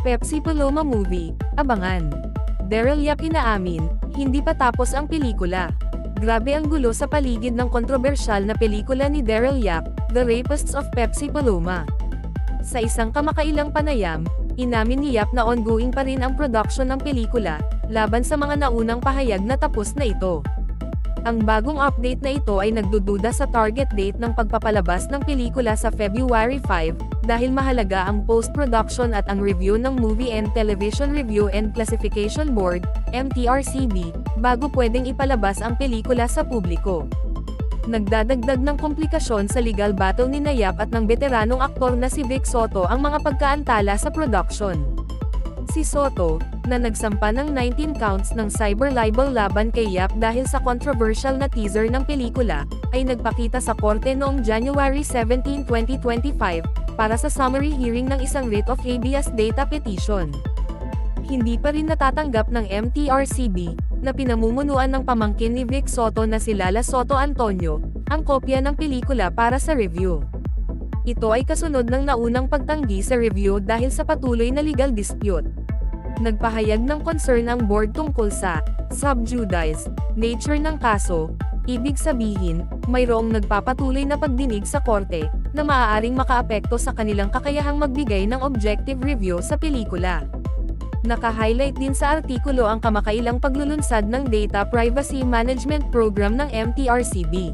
Pepsi Paloma Movie, abangan. Daryl Yap inaamin, hindi pa tapos ang pelikula. Grabe ang gulo sa paligid ng kontrobersyal na pelikula ni Daryl Yap, The Rapists of Pepsi Paloma. Sa isang kamakailang panayam, inamin ni Yap na ongoing pa rin ang production ng pelikula, laban sa mga naunang pahayag na tapos na ito. Ang bagong update na ito ay nagdududa sa target date ng pagpapalabas ng pelikula sa February 5, dahil mahalaga ang post-production at ang review ng Movie and Television Review and Classification Board, MTRCB, bago pwedeng ipalabas ang pelikula sa publiko. Nagdadagdag ng komplikasyon sa legal battle ni Yap at ng veteranong aktor na si Vic Soto ang mga pagkaantala sa production. Si Soto, na nagsampa ng 19 counts ng cyber libel laban kay Yap dahil sa controversial na teaser ng pelikula, ay nagpakita sa korte noong January 17, 2025, para sa summary hearing ng isang writ of habeas data petition. Hindi pa rin natatanggap ng MTRCB, na pinamumunuan ng pamangkin ni Vic Soto na si Lala Soto Antonio, ang kopya ng pelikula para sa review. Ito ay kasunod ng naunang pagtanggi sa review dahil sa patuloy na legal dispute. Nagpahayag ng concern ang board tungkol sa sub judice nature ng kaso, ibig sabihin, mayroong nagpapatuloy na pagdinig sa korte, na maaaring makaapekto sa kanilang kakayahang magbigay ng objective review sa pelikula. Naka-highlight din sa artikulo ang kamakailang paglulunsad ng Data Privacy Management Program ng MTRCB.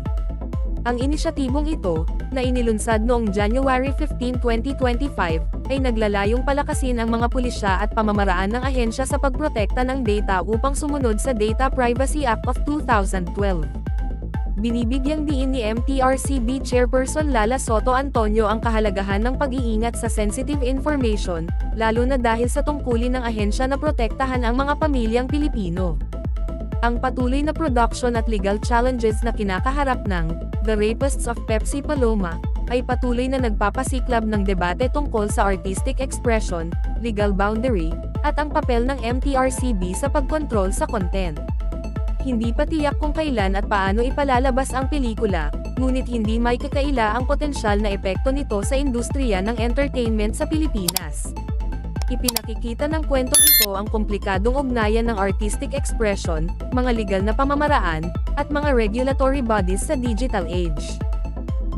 Ang inisyatibong ito, na inilunsad noong January 15, 2025, ay naglalayong palakasin ang mga pulisya at pamamaraan ng ahensya sa pagprotekta ng data upang sumunod sa Data Privacy Act of 2012. Binibigyang diin ni MTRCB Chairperson Lala Soto Antonio ang kahalagahan ng pag-iingat sa sensitive information, lalo na dahil sa tungkulin ng ahensya na protektahan ang mga pamilyang Pilipino. Ang patuloy na production at legal challenges na kinakaharap ng The Rapists of Pepsi Paloma, ay patuloy na nagpapasiklab ng debate tungkol sa artistic expression, legal boundary, at ang papel ng MTRCB sa pagkontrol sa content. Hindi pa tiyak kung kailan at paano ipalalabas ang pelikula, ngunit hindi may kakaila ang potensyal na epekto nito sa industriya ng entertainment sa Pilipinas. Ipinakikita ng kwentong ito ang komplikadong ugnayan ng artistic expression, mga legal na pamamaraan, at mga regulatory bodies sa digital age.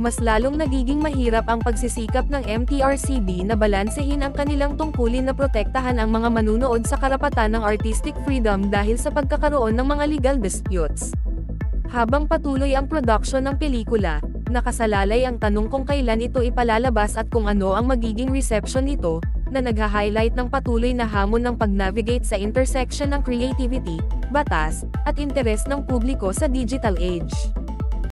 Mas lalong nagiging mahirap ang pagsisikap ng MTRCB na balansehin ang kanilang tungkulin na protektahan ang mga manunood sa karapatan ng artistic freedom dahil sa pagkakaroon ng mga legal disputes. Habang patuloy ang production ng pelikula, nakasalalay ang tanong kung kailan ito ipalalabas at kung ano ang magiging reception nito, na nagha-highlight ng patuloy na hamon ng pag-navigate sa intersection ng creativity, batas, at interes ng publiko sa digital age.